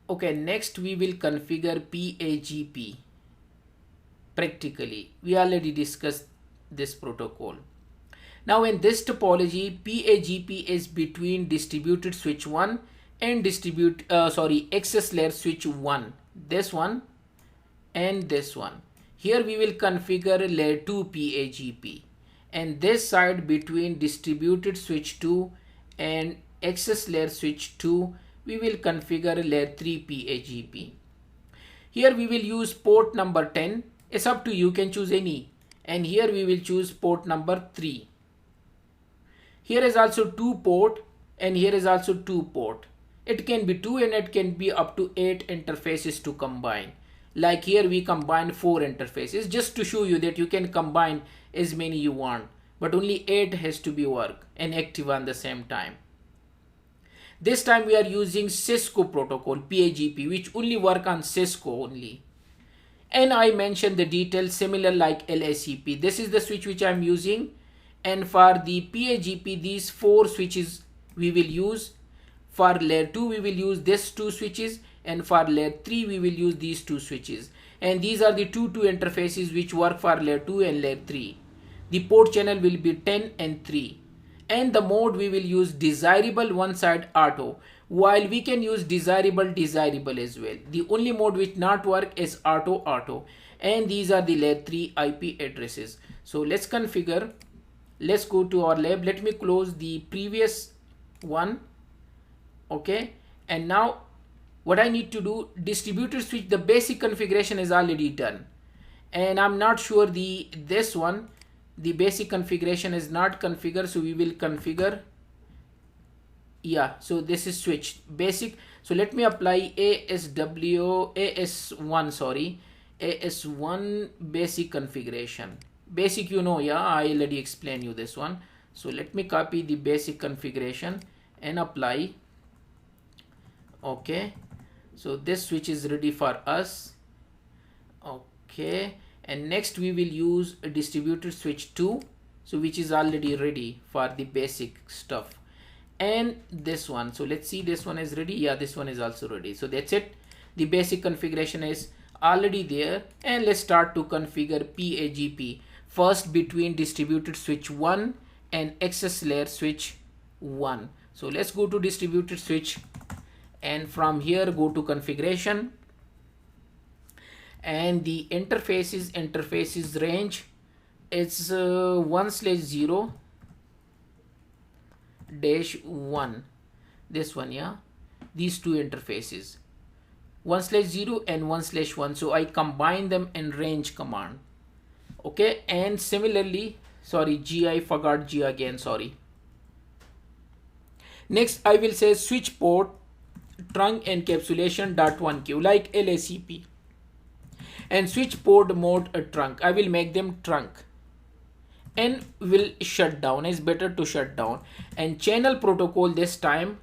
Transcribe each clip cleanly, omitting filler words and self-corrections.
Okay, next we will configure PAgP. Practically, we already discussed this protocol. Now in this topology, PAgP is between distributed switch 1 and access layer switch 1. This one and this one. Here we will configure layer 2 PAgP, and this side between distributed switch 2 and access layer switch 2 we will configure layer 3 PAgP. Here we will use port number 10. It's up to you, can choose any, and here we will choose port number 3. Here is also 2 port and here is also 2 port. It can be 2 and it can be up to 8 interfaces to combine. Like here we combine 4 interfaces just to show you that you can combine as many you want, but only 8 has to be work and active on the same time. This time we are using Cisco protocol PAgP, which only work on Cisco only. And I mentioned the details similar like LACP. This is the switch which I am using, and for the PAgP these 4 switches we will use. For layer 2 we will use this 2 switches, and for layer 3 we will use these 2 switches, and these are the two interfaces which work for layer 2 and layer 3. The port channel will be 10 and 3, and the mode we will use desirable one side auto, while we can use desirable as well. The only mode which not work is auto, and these are the layer 3 IP addresses. So let's configure. Let's go to our lab. Let me close the previous one. Okay, and now what I need to do, distributed switch, the basic configuration is already done, and I'm not sure the basic configuration is not configured, so we will configure. Yeah, so this is switch basic. So let me apply AS1 basic configuration. Basic, you know, yeah, I already explained you this one. So let me copy the basic configuration and apply. Okay, so this switch is ready for us. Okay, and next we will use a distributed switch 2, so which is already ready for the basic stuff, and this one. So let's see, this one is ready. Yeah, this one is also ready. So that's it, the basic configuration is already there, and let's start to configure PAgP first between distributed switch 1 and access layer switch 1. So let's go to distributed switch, and from here go to configuration, and the interfaces range, it's 1/0-1, this one. Yeah, these two interfaces, 1/0 and 1/1. So I combine them in range command. Okay, and similarly, sorry, G, I forgot G again, sorry. Next I will say switch port trunk encapsulation .1Q like LACP, and switch port mode a trunk. I will make them trunk, and will shut down. It's better to shut down. And channel protocol this time,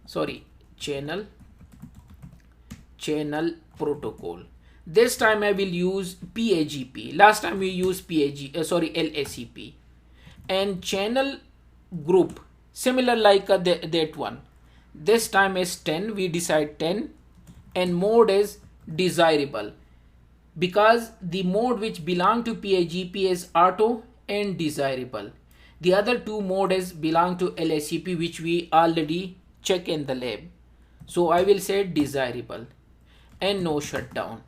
sorry, channel protocol. This time I will use PAgP. Last time we used LACP. And channel group similar like that one. This time is 10. We decide 10, and mode is desirable, because the mode which belong to PAgP is auto and desirable. The other two modes belong to LACP, which we already check in the lab. So I will say desirable and no shutdown.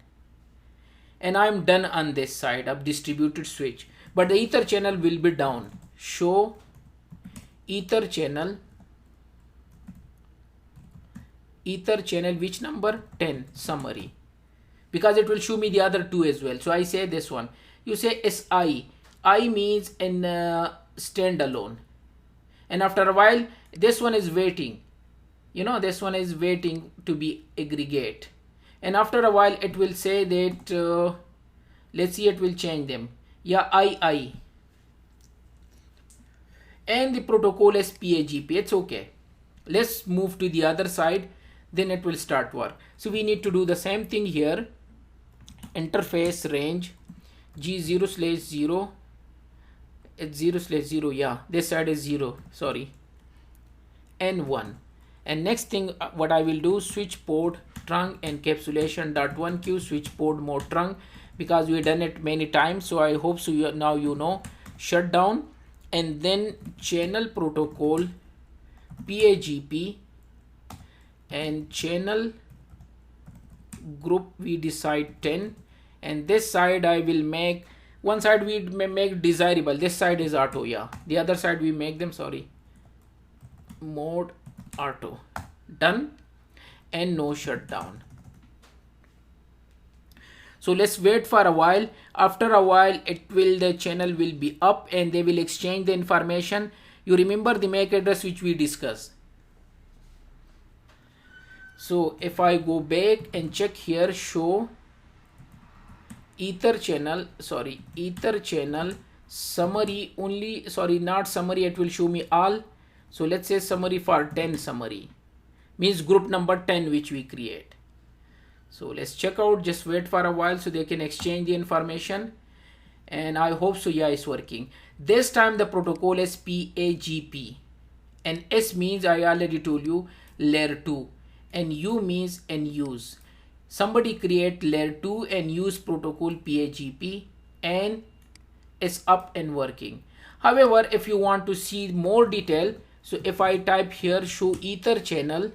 And I'm done on this side of distributed switch, but the ether channel will be down. Show ether channel which number? 10 summary, because it will show me the other two as well. So I say this one. You say SI. I means in standalone, and after a while this one is waiting. You know, this one is waiting to be aggregate, and after a while it will say that let's see, it will change them. Yeah, II, and the protocol is PAgP. It's okay. Let's move to the other side, then it will start work. So we need to do the same thing here. Interface range G0/0, it's 0/0. Yeah, this side is 0, sorry, and 1. And next thing what I will do, switch port trunk encapsulation dot 1q switch port mode trunk, because we done it many times, so I hope so now you know. Shut down, and then channel protocol PAgP and channel group we decide 10, and this side I will make, one side we make desirable, this side is auto, yeah, the other side we make them, sorry, mode auto. Done, and no shutdown. So let's wait for a while. After a while the channel will be up and they will exchange the information. You remember the MAC address which we discussed. So if I go back and check here, show ether channel summary only, sorry, not summary, it will show me all. So let's say summary for 10, summary means group number 10 which we create. So let's check out, just wait for a while so they can exchange the information, and I hope so, yeah, it's working. This time the protocol is PAgP, and S means I already told you layer 2, and U means and use. Somebody create layer 2 and use protocol PAgP, and it's up and working. However, if you want to see more detail, so if I type here show ether channel,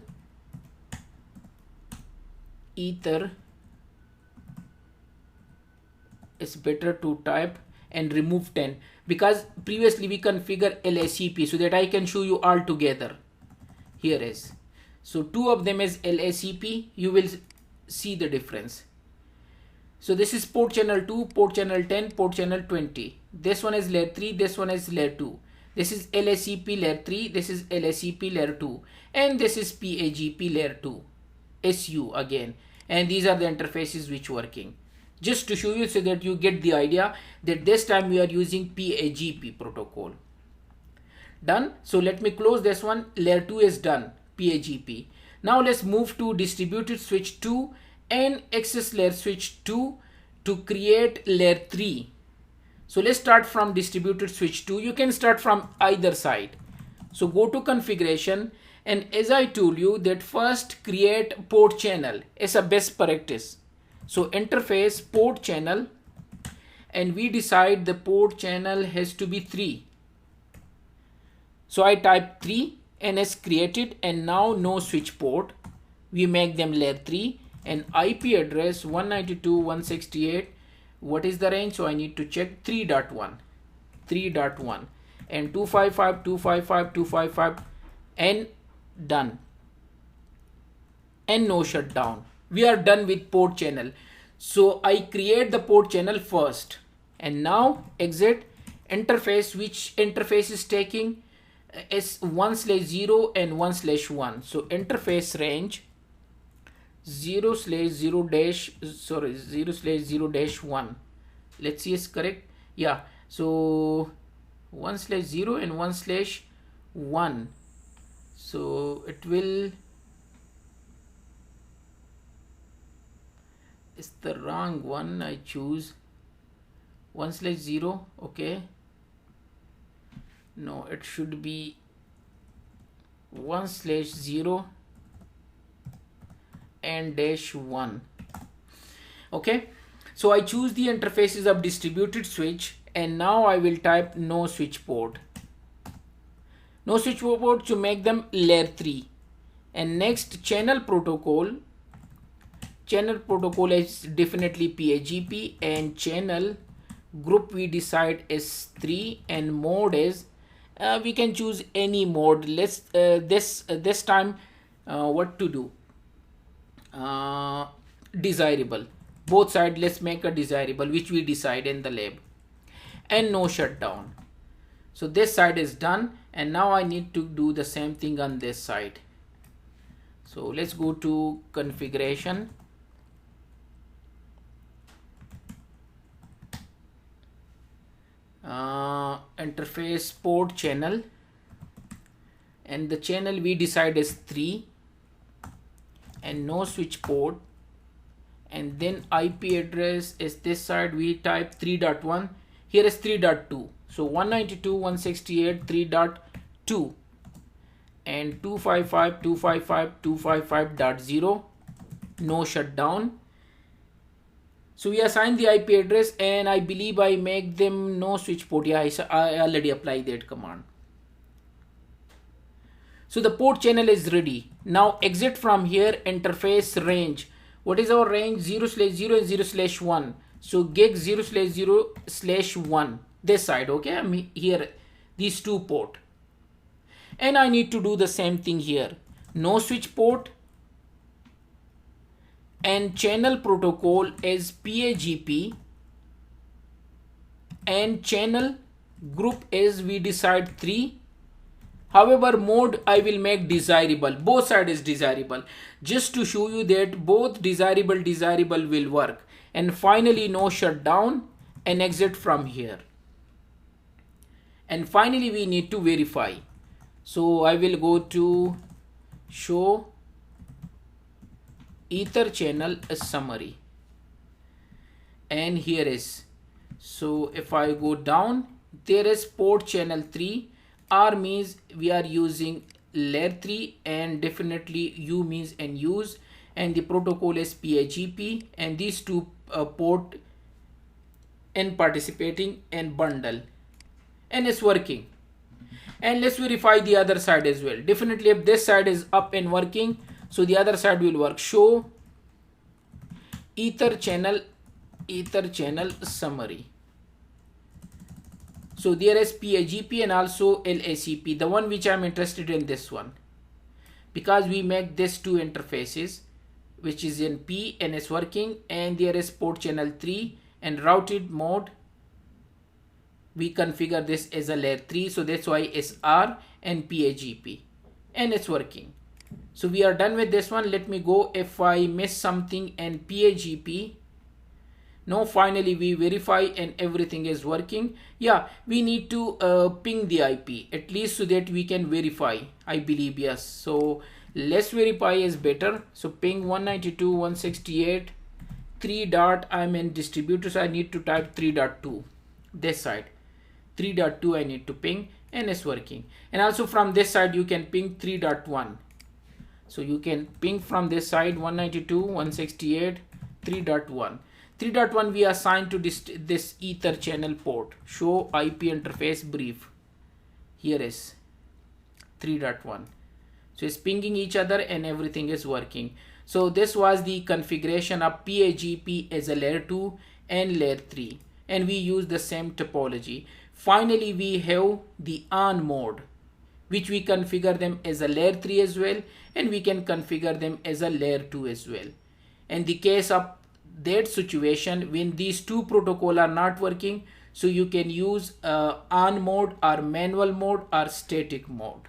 ether, it's better to type and remove 10, because previously we configure LACP so that I can show you all together. Here is, so two of them is LACP, you will see the difference. So this is port channel 2, port channel 10, port channel 20. This one is layer 3, this one is layer 2. This is LACP layer 3, this is LACP layer 2, and this is PAgP layer 2. SU again, and these are the interfaces which working, just to show you so that you get the idea that this time we are using PAgP protocol. Done. So let me close this one. Layer 2 is done, PAgP. Now let's move to distributed switch 2 and access layer switch 2 to create layer 3. So let's start from distributed switch 2. You can start from either side. So go to configuration, and as I told you that first create port channel as a best practice. So interface port channel, and we decide the port channel has to be 3. So I type 3 and it's created, and now no switch port. We make them layer 3 and IP address 192.168. What is the range? So I need to check 3.1 and 255.255.255 and done, and no shutdown. We are done with port channel. So I create the port channel first, and now exit interface. Which interface is taking is 1/0 and 1/1. So interface range 0/0-1. Let's see, is correct, yeah. So 1/0 and 1/1. So it will, it's the wrong one, I choose 1/0. Okay, no, it should be 1/0 and -1. Okay, so I choose the interfaces of distributed switch, and now I will type no switch port. No switch port to make them layer 3. And next, channel protocol. Channel protocol is definitely PAgP, and channel group we decide is 3, and mode is we can choose any mode. Let's this time what to do, desirable. Both sides, let's make a desirable, which we decide in the lab, and no shutdown. So this side is done, and now I need to do the same thing on this side. So let's go to configuration. Interface port channel, and the channel we decide is 3, and no switch port, and then IP address is this side, we type 3.1, here is 3.2, so 192.168.3.2, and 255.255.255.0, no shutdown. So we assign the IP address, and I believe I make them no switch port. Yeah, I already applied that command. So the port channel is ready. Now exit from here, interface range. What is our range? 0/0 and 0/1. So gig 0/0/1. This side, okay? I'm here, these two port. And I need to do the same thing here. No switch port, and channel protocol is PAgP, and channel group is we decide 3. However, mode I will make desirable. Both side is desirable, just to show you that both desirable will work. And finally, no shutdown, and exit from here. And finally, we need to verify. So I will go to show ether channel summary, and here is. So if I go down, there is port channel 3. R means we are using layer 3, and definitely U means and use, and the protocol is PAgP, and these two port and participating and bundle, and it's working. And let's verify the other side as well. Definitely if this side is up and working, so the other side will work. Show ether channel summary. So there is PAgP and also LACP, the one which I'm interested in, this one, because we make this two interfaces, which is in P and it's working, and there is port channel 3 and routed mode. We configure this as a layer 3, so that's why it's R and PAgP, and it's working. So we are done with this one. Let me go if I miss something and PAgP. No, finally we verify and everything is working. Yeah, we need to ping the IP at least so that we can verify, I believe. Yes, so let's verify is better. So ping 192.168.3 dot, I'm in distributor, so I need to type 3.2 this side. 3.2 I need to ping, and it's working. And also from this side you can ping 3.1. So you can ping from this side 192.168.3.1. 3.1 we assign to this ether channel port. Show IP interface brief. Here is 3.1. So it's pinging each other and everything is working. So this was the configuration of PAgP as a layer 2 and layer 3, and we use the same topology. Finally, we have the on mode, which we configure them as a layer 3 as well, and we can configure them as a layer 2 as well. In the case of that situation, when these two protocols are not working, so you can use on mode or manual mode or static mode.